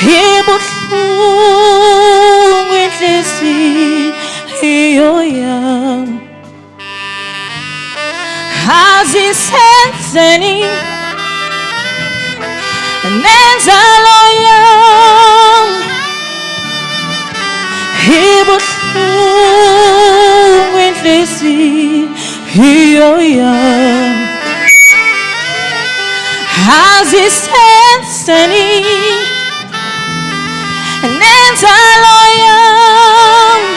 ibuhlungu inhliziyo yami azisenzeni nenzalo yami ibuhlungu inhliziyo yami azisenzeni nenzalo yami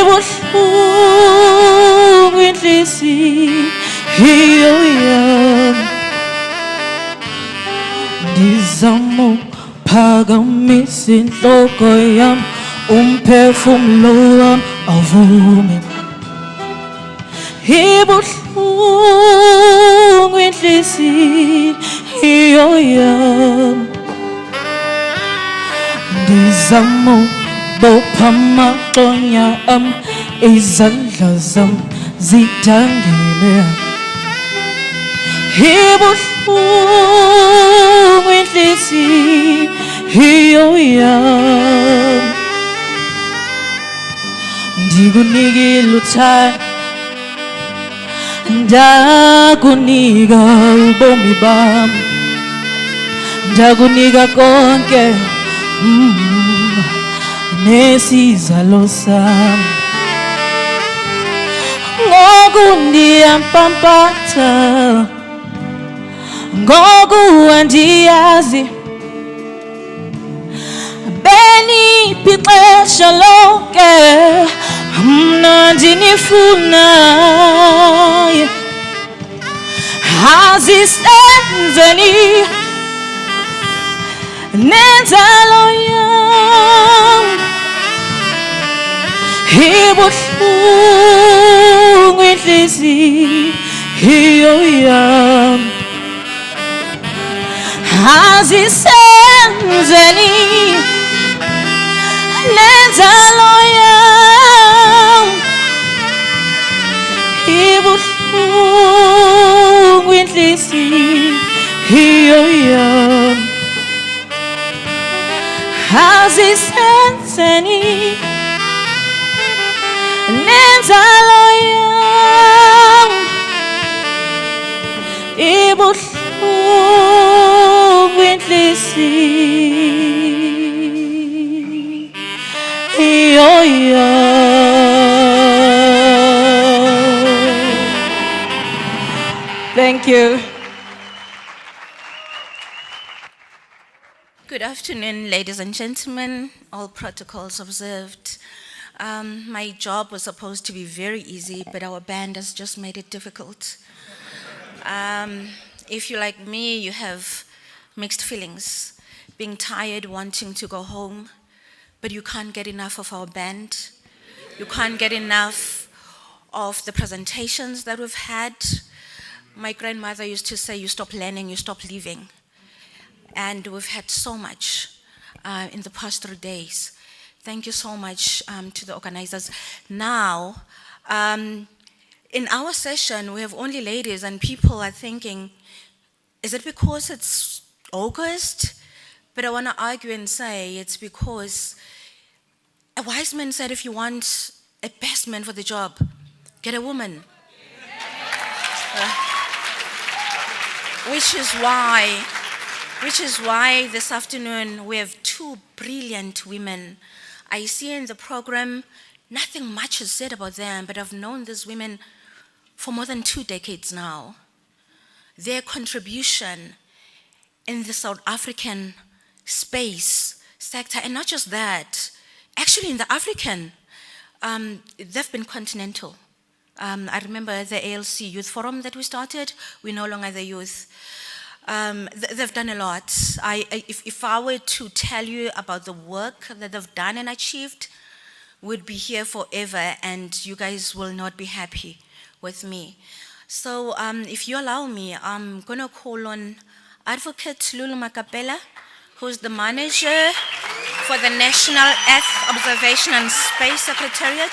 ibuhlungu inhliziyo yami ndizama ukuphakamisa inhloko yami umphefumulo wami avume ibuhlungu inhliziyo yami ndizama ukubopha amaqonya ami izandla zami zidangile ibuhlungu inhliziyo yami ndikunikile uthando ndakunika ubomi bami ndakunika konke nesizalo sami ngoku ndiyampampatha ngoku andiyazi beniphi ixesha lonke mna ndinifunayo azisenzeni nenzalo yami ibuhlungu inhliziyo yami azisenzeni nenzalo yami ibuhlungu inhliziyo yami azisenzeni nenzalo yami ibuhlungu inhliziyo yami. Thank you. Good afternoon, ladies and gentlemen, all protocols observed. My job was supposed to be very easy, but our band has just made it difficult. If you're like me, you have mixed feelings, being tired, wanting to go home, but you can't get enough of our band. You can't get enough of the presentations that we've had. My grandmother used to say, you stop learning, you stop living. And we've had so much in the past 3 days. Thank you so much to the organizers. Now, in our session, we have only ladies, and people are thinking, is it because it's August? But I want to argue and say it's because a wise man said, if you want a best man for the job, get a woman. Which is why this afternoon we have two brilliant women. I see in the program, nothing much is said about them, but I've known these women for more than 2 decades now. Their contribution in the South African space sector, and not just that, actually in the African, they've been continental. I remember the ALC Youth Forum that we started, we're no longer the youth. They've done a lot. If I were to tell you about the work that they've done and achieved, we'd be here forever, and you guys will not be happy with me. So if you allow me, I'm going to call on Advocate Lulu Makapela, who's the manager for the National Earth Observation and Space Secretariat.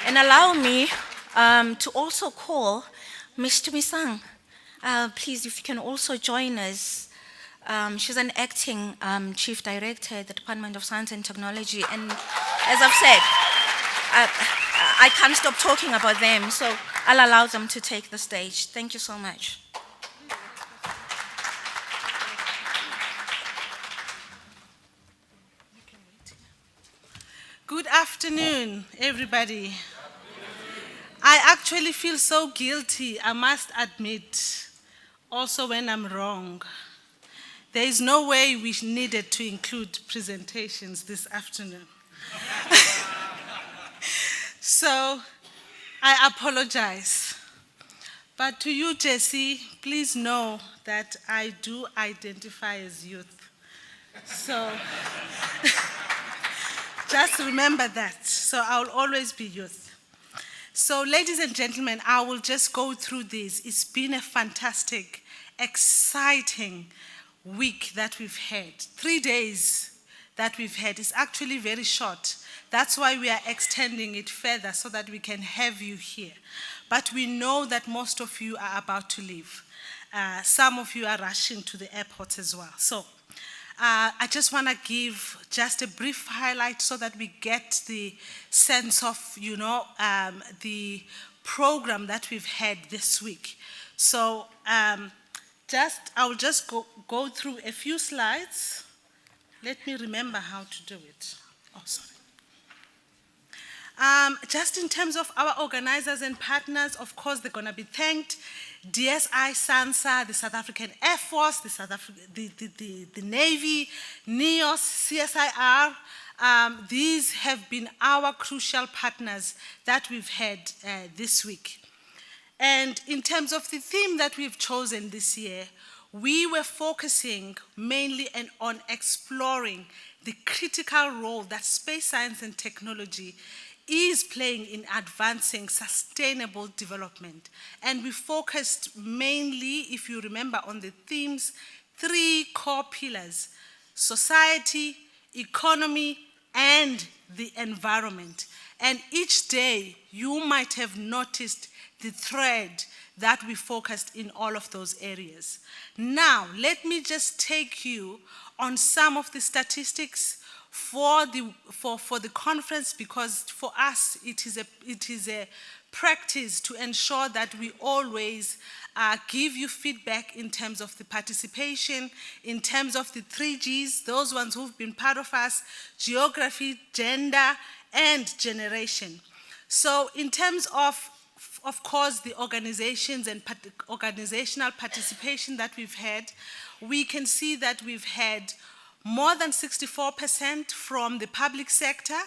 And allow me to also call Mr. Misang. Please, if you can also join us She's an acting chief director at the Department of Science and Technology. And as I've said, I can't stop talking about them, so I'll allow them to take the stage. Thank you so much. Good afternoon, everybody. I actually feel so guilty, I must admit, also when I'm wrong. There is no way we needed to include presentations this afternoon. So I apologize. But to you, Jessie, please know that I do identify as youth. So just remember that. So I'll always be youth. So ladies and gentlemen, I will just go through this. It's been a fantastic, exciting week that we've had. 3 days that we've had. It's actually very short. That's why we are extending it further so that we can have you here. But we know that most of you are about to leave. Some of you are rushing to the airport as well. So I just want to give just a brief highlight so that we get the sense of, the program that we've had this week. So I will just go through a few slides. Let me remember how to do it. Oh, sorry. Just in terms of our organizers and partners, of course, they're going to be thanked. DSI, SANSA, the South African Air Force, the Navy, NEOS, CSIR. These have been our crucial partners that we've had this week. And in terms of the theme that we've chosen this year, we were focusing mainly on exploring the critical role that space science and technology is playing in advancing sustainable development. And we focused mainly, if you remember, on the themes, 3 core pillars: society, economy, and the environment. And each day, you might have noticed the thread that we focused in all of those areas. Now, let me just take you on some of the statistics for the conference, because for us it is a practice to ensure that we always give you feedback in terms of the participation, in terms of the 3Gs, those ones who've been part of us: geography, gender, and generation. So in terms of course, the organizations and organizational participation that we've had, we can see that we've had more than 64% from the public sector,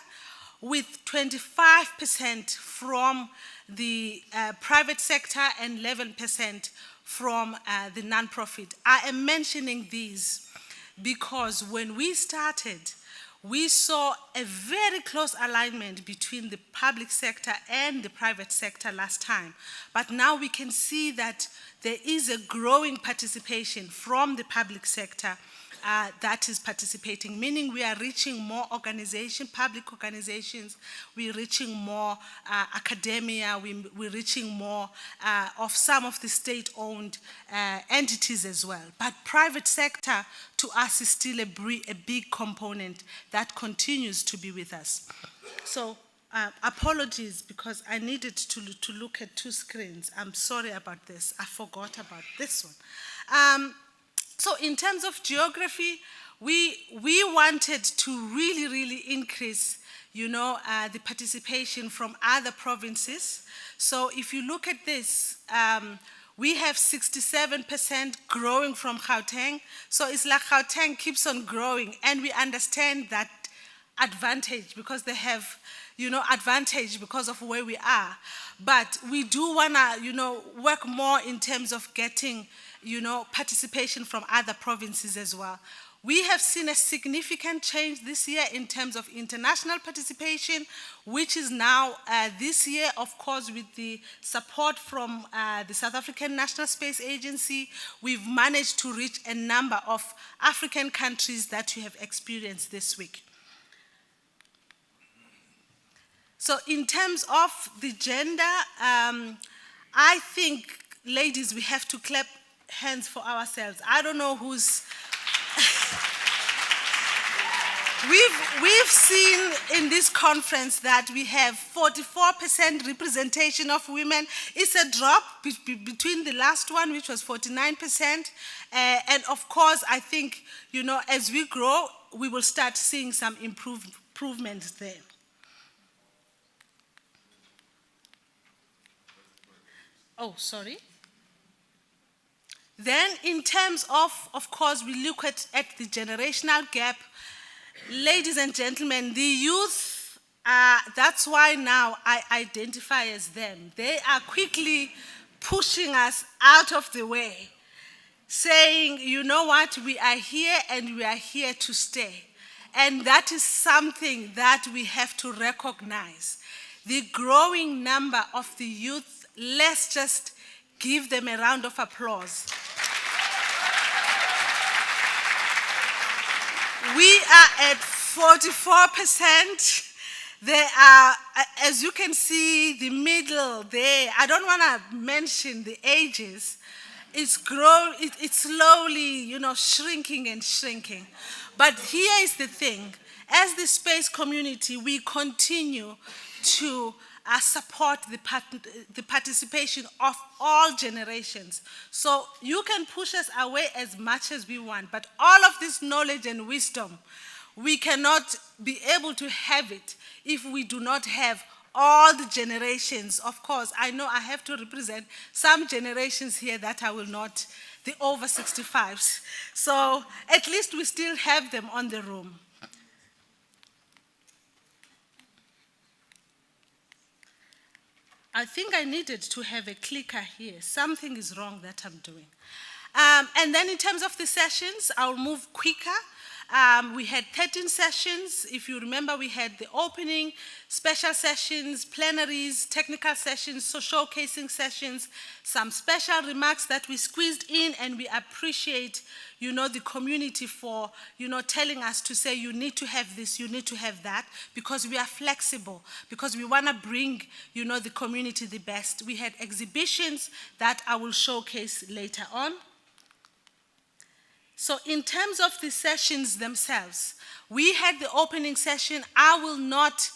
with 25% from the private sector and 11% from the nonprofit. I am mentioning these because when we started, we saw a very close alignment between the public sector and the private sector last time. But now we can see that there is a growing participation from the public sector that is participating, meaning we are reaching more organizations, public organizations, we're reaching more academia, we're reaching more of some of the state-owned entities as well. But private sector, to us, is still a big component that continues to be with us. So apologies, because I needed to look at 2 screens. I'm sorry about this. I forgot about this one. So in terms of geography, we wanted to really increase, the participation from other provinces. So if you look at this, we have 67% growing from Gauteng. So it's like Gauteng keeps on growing, and we understand that advantage because they have, advantage because of where we are. But we do want to, work more in terms of getting, participation from other provinces as well. We have seen a significant change this year in terms of international participation, which is now this year, of course, with the support from the South African National Space Agency, we've managed to reach a number of African countries that you have experienced this week. So in terms of the gender, I think, ladies, we have to clap hands for ourselves. I don't know who's We've seen in this conference that we have 44% representation of women. It's a drop between the last one, which was 49%. And of course, I think, as we grow, we will start seeing some improvements there. Oh, sorry. Then in terms of course, we look at the generational gap. Ladies and gentlemen, the youth, that's why now I identify as them. They are quickly pushing us out of the way, saying, you know what, we are here and we are here to stay. And that is something that we have to recognize. The growing number of the youth, let's just give them a round of applause. We are at 44%. There are, as you can see, the middle there. I don't want to mention the ages. It's slowly, shrinking and shrinking. But here is the thing. As the space community, we continue to support the participation of all generations. So you can push us away as much as we want, but all of this knowledge and wisdom, we cannot be able to have it if we do not have all the generations. Of course, I know I have to represent some generations here that I will not, the over 65s. So at least we still have them on the room. I think I needed to have a clicker here. Something is wrong that I'm doing. And then in terms of the sessions, I'll move quicker. We had 13 sessions. If you remember, we had the opening, special sessions, plenaries, technical sessions, so showcasing sessions, some special remarks that we squeezed in, and we appreciate, the community for, telling us to say, you need to have this, you need to have that, because we are flexible, because we want to bring, the community the best. We had exhibitions that I will showcase later on. So in terms of the sessions themselves, we had the opening session. I will not,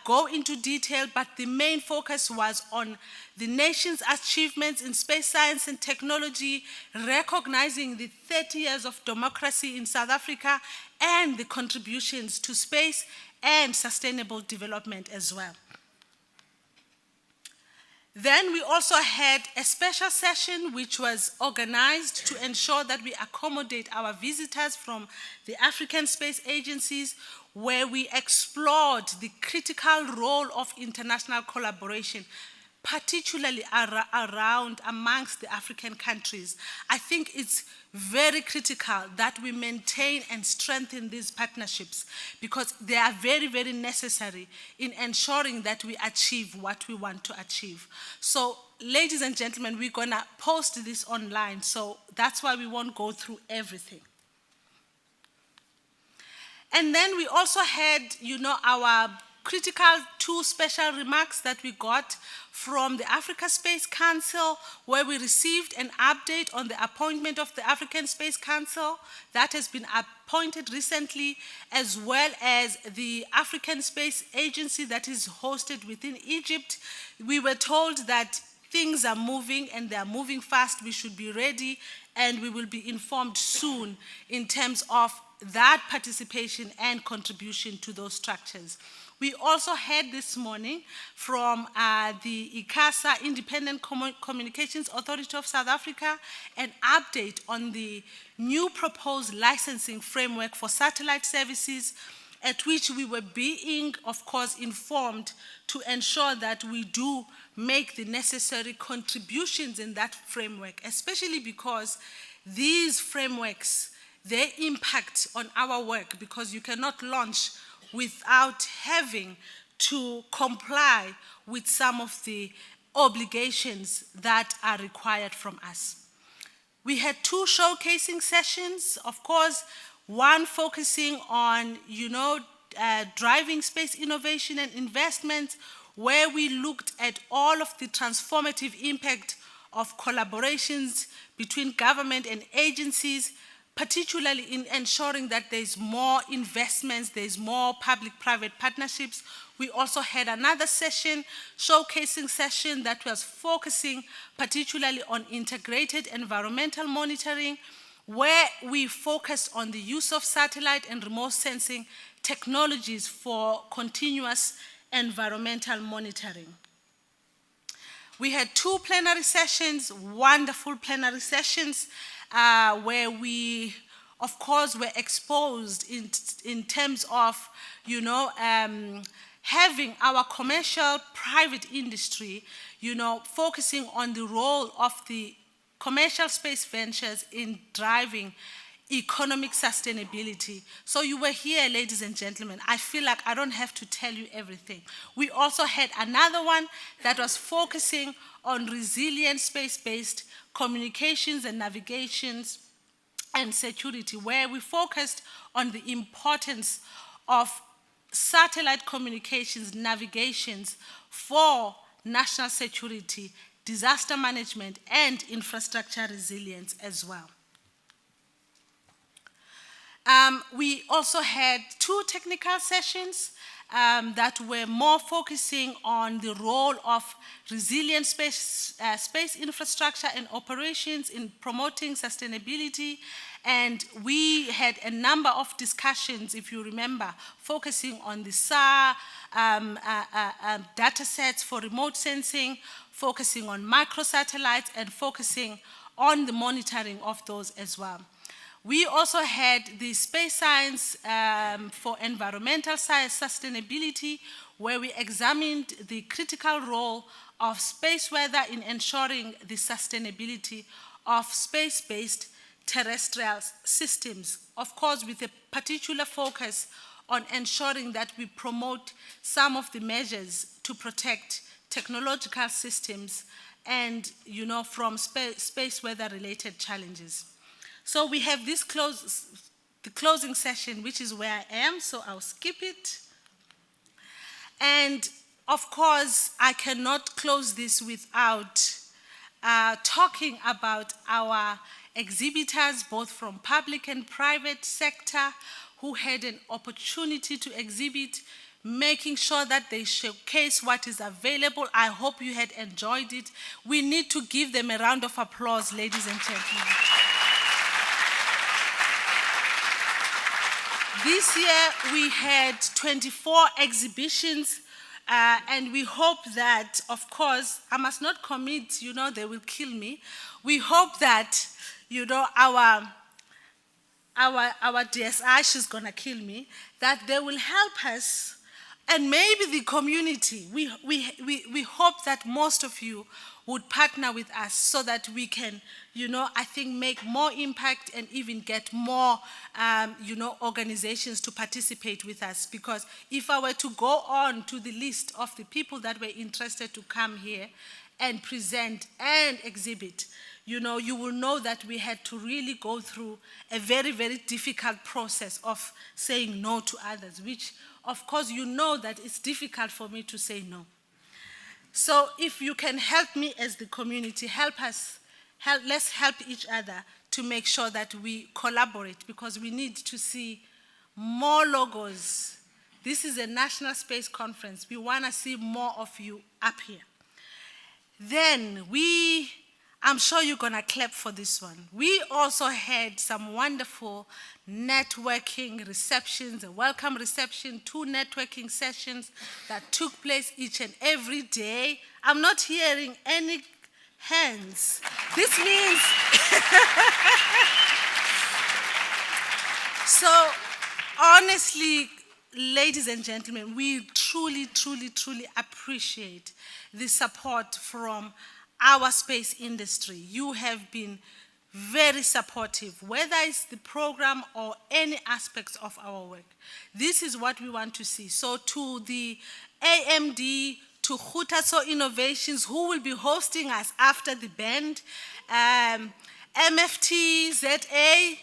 go into detail, but the main focus was on the nation's achievements in space science and technology, recognizing the 30 years of democracy in South Africa and the contributions to space and sustainable development as well. Then we also had a special session which was organized to ensure that we accommodate our visitors from the African space agencies, where we explored the critical role of international collaboration, particularly around amongst the African countries. I think it's very critical that we maintain and strengthen these partnerships, because they are very, very necessary in ensuring that we achieve what we want to achieve. So, ladies and gentlemen, we're going to post this online, so that's why we won't go through everything. And then we also had, our critical 2 special remarks that we got from the Africa Space Council, where we received an update on the appointment of the African Space Council that has been appointed recently, as well as the African Space Agency that is hosted within Egypt. We were told that things are moving and they are moving fast. We should be ready, and we will be informed soon in terms of that participation and contribution to those structures. We also had this morning from the ICASA, Independent Communications Authority of South Africa, an update on the new proposed licensing framework for satellite services, at which we were being, of course, informed to ensure that we do make the necessary contributions in that framework, especially because these frameworks, their impact on our work, because you cannot launch without having to comply with some of the obligations that are required from us. We had 2 showcasing sessions, of course, one focusing on, driving space innovation and investment, where we looked at all of the transformative impact of collaborations between government and agencies, particularly in ensuring that there's more investments, there's more public-private partnerships. We also had another session, showcasing session that was focusing particularly on integrated environmental monitoring, where we focused on the use of satellite and remote sensing technologies for continuous environmental monitoring. We had 2 plenary sessions, wonderful plenary sessions, where we, of course, were exposed in terms of, having our commercial private industry, focusing on the role of the commercial space ventures in driving economic sustainability. So you were here, ladies and gentlemen. I feel like I don't have to tell you everything. We also had another one that was focusing on resilient space-based communications and navigations and security, where we focused on the importance of satellite communications, navigations for national security, disaster management, and infrastructure resilience as well. We also had 2 technical sessions that were more focusing on the role of resilient space infrastructure and operations in promoting sustainability. And we had a number of discussions, if you remember, focusing on the SAR data sets for remote sensing, focusing on microsatellites, and focusing on the monitoring of those as well. We also had the space science for environmental science sustainability, where we examined the critical role of space weather in ensuring the sustainability of space-based terrestrial systems, of course with a particular focus on ensuring that we promote some of the measures to protect technological systems and, from space weather-related challenges. So we have this the closing session, which is where I am, so I'll skip it. And of course, I cannot close this without talking about our exhibitors, both from public and private sector, who had an opportunity to exhibit, making sure that they showcase what is available. I hope you had enjoyed it. We need to give them a round of applause, ladies and gentlemen. This year, we had 24 exhibitions, and we hope that, of course, I must not commit, they will kill me. We hope that, our DSI, she's gonna kill me, that they will help us, and maybe the community. We hope that most of you would partner with us so that we can, I think make more impact and even get more, organizations to participate with us. Because if I were to go on to the list of the people that were interested to come here and present and exhibit, you will know that we had to really go through a very, very difficult process of saying no to others, which, of course, that it's difficult for me to say no. So if you can help me as the community, let's help each other to make sure that we collaborate, because we need to see more logos. This is a National Space Conference. We want to see more of you up here. Then I'm sure you're going to clap for this one. We also had some wonderful networking receptions, a welcome reception, 2 networking sessions that took place each and every day. I'm not hearing any hands. This means... So, honestly, ladies and gentlemen, we truly, truly, truly appreciate the support from our space industry. You have been very supportive, whether it's the program or any aspects of our work. This is what we want to see. So to the AMD, to Hutaso Innovations, who will be hosting us after the band, MFT, ZA,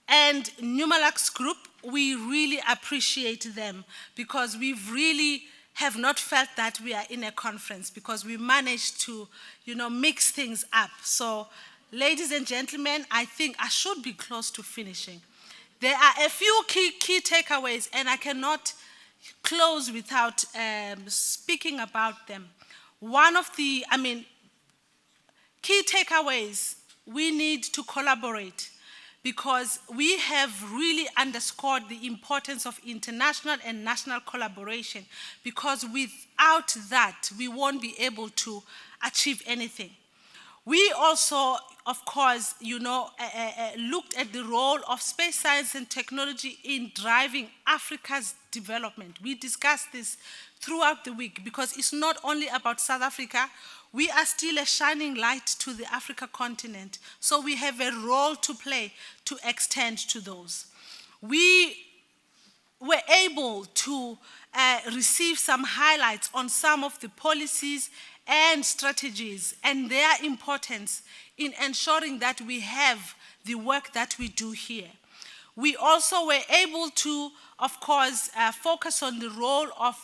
and Numalux Group, we really appreciate them, because we've really have not felt that we are in a conference, because we managed to, mix things up. So ladies and gentlemen, I think I should be close to finishing. There are a few key takeaways, and I cannot close without speaking about them. One of the, key takeaways, we need to collaborate because we have really underscored the importance of international and national collaboration, because without that, we won't be able to achieve anything. We also, of course, looked at the role of space science and technology in driving Africa's development. We discussed this throughout the week because it's not only about South Africa. We are still a shining light to the Africa continent. So we have a role to play to extend to those. We were able to receive some highlights on some of the policies and strategies and their importance in ensuring that we have the work that we do here. We also were able to, of course, focus on the role of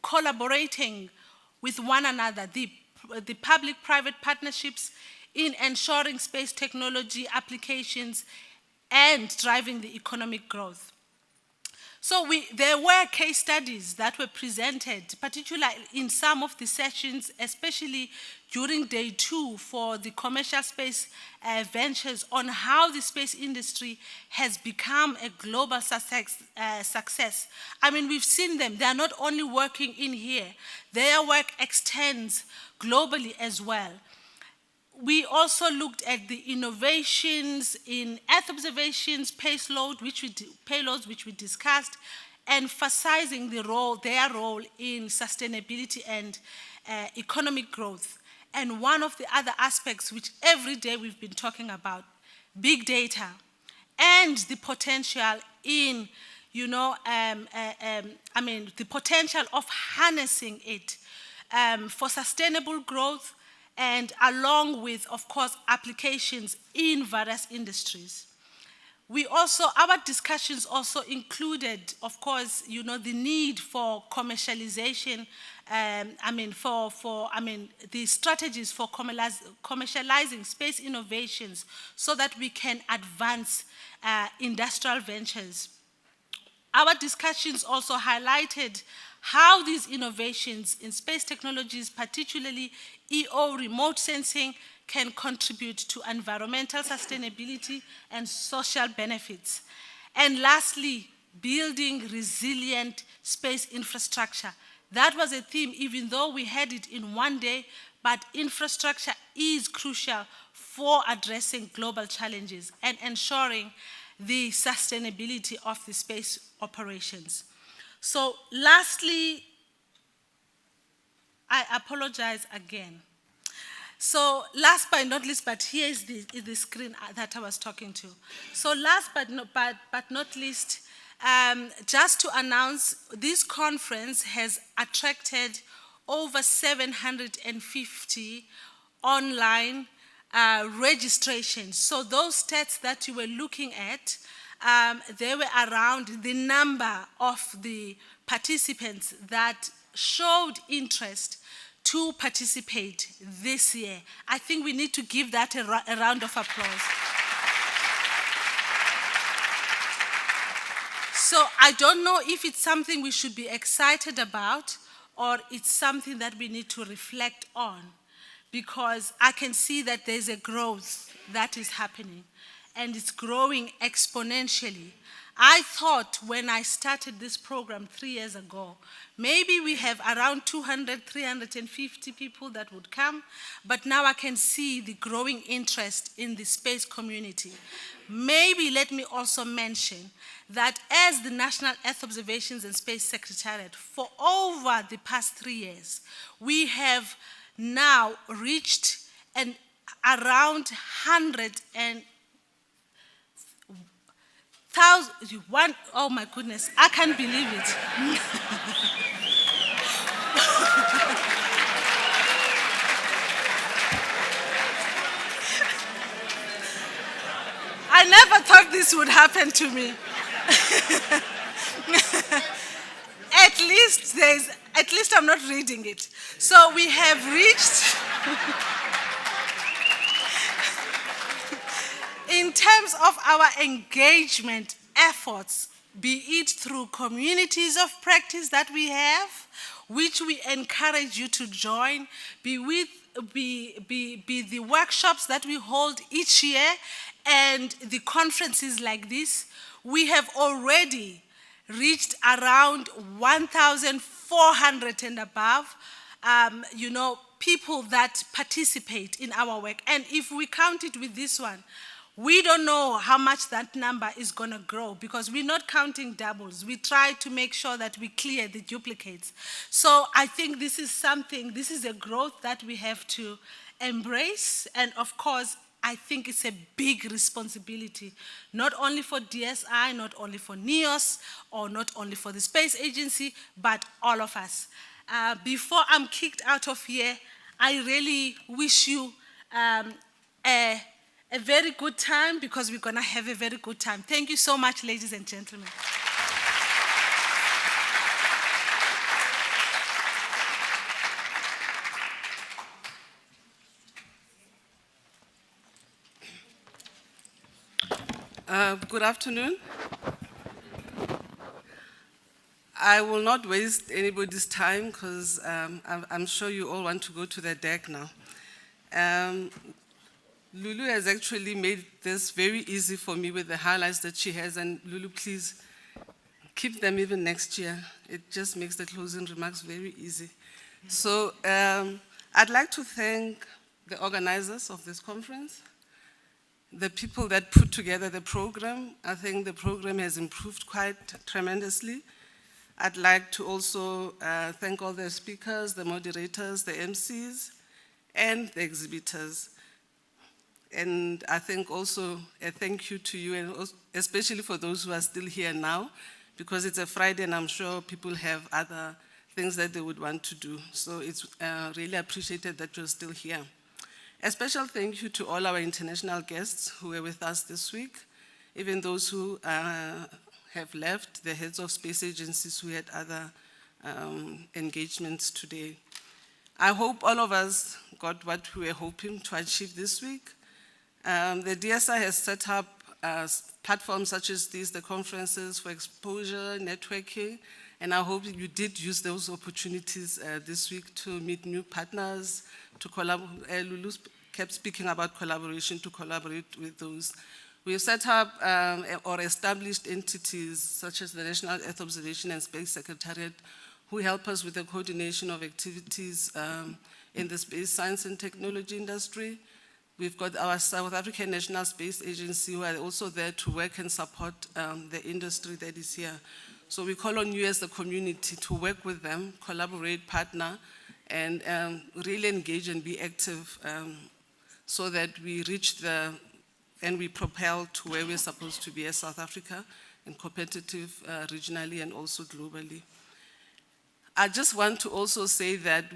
collaborating with one another, the public-private partnerships in ensuring space technology applications and driving the economic growth. So there were case studies that were presented, particularly in some of the sessions, especially during day 2 for the commercial space ventures, on how the space industry has become a global success. We've seen them. They are not only working in here. Their work extends globally as well. We also looked at the innovations in Earth observations, payloads, which we discussed, emphasizing their role in sustainability and economic growth. And one of the other aspects which every day we've been talking about, big data, and the potential in, the potential of harnessing it for sustainable growth, and along with, of course, applications in various industries. Our discussions also included, of course, the need for commercialization, the strategies for commercializing space innovations so that we can advance industrial ventures. Our discussions also highlighted how these innovations in space technologies, particularly EO remote sensing, can contribute to environmental sustainability and social benefits. And lastly, building resilient space infrastructure. That was a theme, even though we had it in one day, but infrastructure is crucial for addressing global challenges and ensuring the sustainability of the space operations. So lastly, I apologize again. So last but not least, but here is the screen that I was talking to. So last but not least, just to announce, this conference has attracted over 750 online registrations. So those stats that you were looking at, they were around the number of the participants that showed interest to participate this year. I think we need to give that a round of applause. So I don't know if it's something we should be excited about or it's something that we need to reflect on, because I can see that there's a growth that is happening and it's growing exponentially. I thought when I started this program 3 years ago, maybe we have around 200, 350 people that would come, but now I can see the growing interest in the space community. Maybe let me also mention that as the National Earth Observations and Space Secretariat, for over the past 3 years, we have now reached around 100,000, oh my goodness, I can't believe it. I never thought this would happen to me. At least I'm not reading it. So we have reached in terms of our engagement efforts, be it through communities of practice that we have, which we encourage you to join, be the workshops that we hold each year and the conferences like this, we have already reached around 1,400 and above, people that participate in our work. And if we count it with this one, we don't know how much that number is going to grow because we're not counting doubles. We try to make sure that we clear the duplicates. So I think this is a growth that we have to embrace. And of course, I think it's a big responsibility, not only for DSI, not only for NEOS, or not only for the Space Agency, but all of us. Before I'm kicked out of here, I really wish you a very good time because we're going to have a very good time. Thank you so much, ladies and gentlemen. Good afternoon. I will not waste anybody's time because I'm sure you all want to go to the deck now. Lulu has actually made this very easy for me with the highlights that she has, and Lulu, please keep them even next year. It just makes the closing remarks very easy. So I'd like to thank the organizers of this conference, the people that put together the program. I think the program has improved quite tremendously. I'd like to also thank all the speakers, the moderators, the MCs, and the exhibitors. And I think also a thank you to you, and especially for those who are still here now, because it's a Friday and I'm sure people have other things that they would want to do. So it's really appreciated that you're still here. A special thank you to all our international guests who were with us this week, even those who have left, the heads of space agencies who had other engagements today. I hope all of us got what we were hoping to achieve this week. The DSI has set up platforms such as these, the conferences for exposure, networking, and I hope you did use those opportunities this week to meet new partners, to collaborate. Lulu kept speaking about collaboration, to collaborate with those. We've set up or established entities such as the National Earth Observation and Space Secretariat who help us with the coordination of activities in the space science and technology industry. We've got our South African National Space Agency who are also there to work and support the industry that is here. So we call on you as the community to work with them, collaborate, partner, and really engage and be active so that we reach and we propel to where we're supposed to be as South Africa, and competitive regionally and also globally. I just want to also say that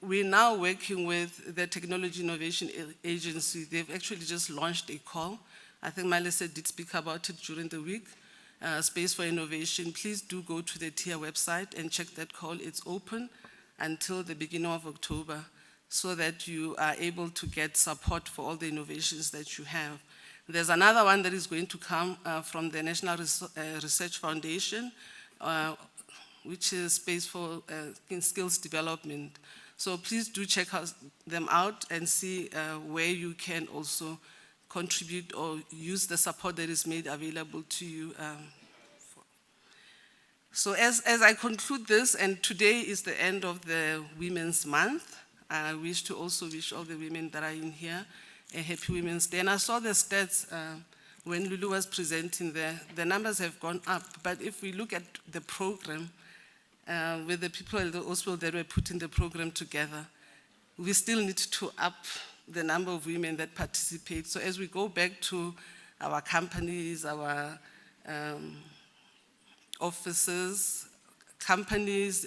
we're now working with the Technology Innovation Agency. They've actually just launched a call. I think Malisa did speak about it during the week. Space for Innovation. Please do go to the TIA website and check that call. It's open until the beginning of October so that you are able to get support for all the innovations that you have. There's another one that is going to come from the National Research Foundation, which is Space for Skills Development. So please do check them out and see where you can also contribute or use the support that is made available to you. So as I conclude this, and today is the end of the Women's Month, I wish to also wish all the women that are in here a happy Women's Day. And I saw the stats when Lulu was presenting there. The numbers have gone up, but if we look at the program, with the people also that were putting the program together, we still need to up the number of women that participate. So as we go back to our companies, our offices, companies,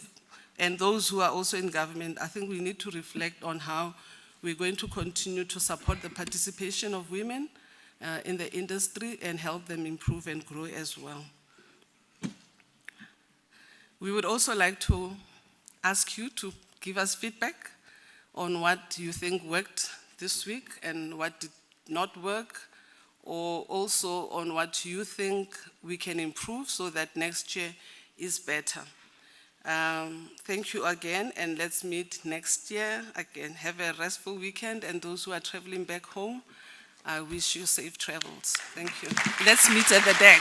and those who are also in government, I think we need to reflect on how we're going to continue to support the participation of women in the industry and help them improve and grow as well. We would also like to ask you to give us feedback on what you think worked this week and what did not work, or also on what you think we can improve so that next year is better. Thank you again, and let's meet next year. Again, have a restful weekend, and those who are traveling back home, I wish you safe travels. Thank you. Let's meet at the deck.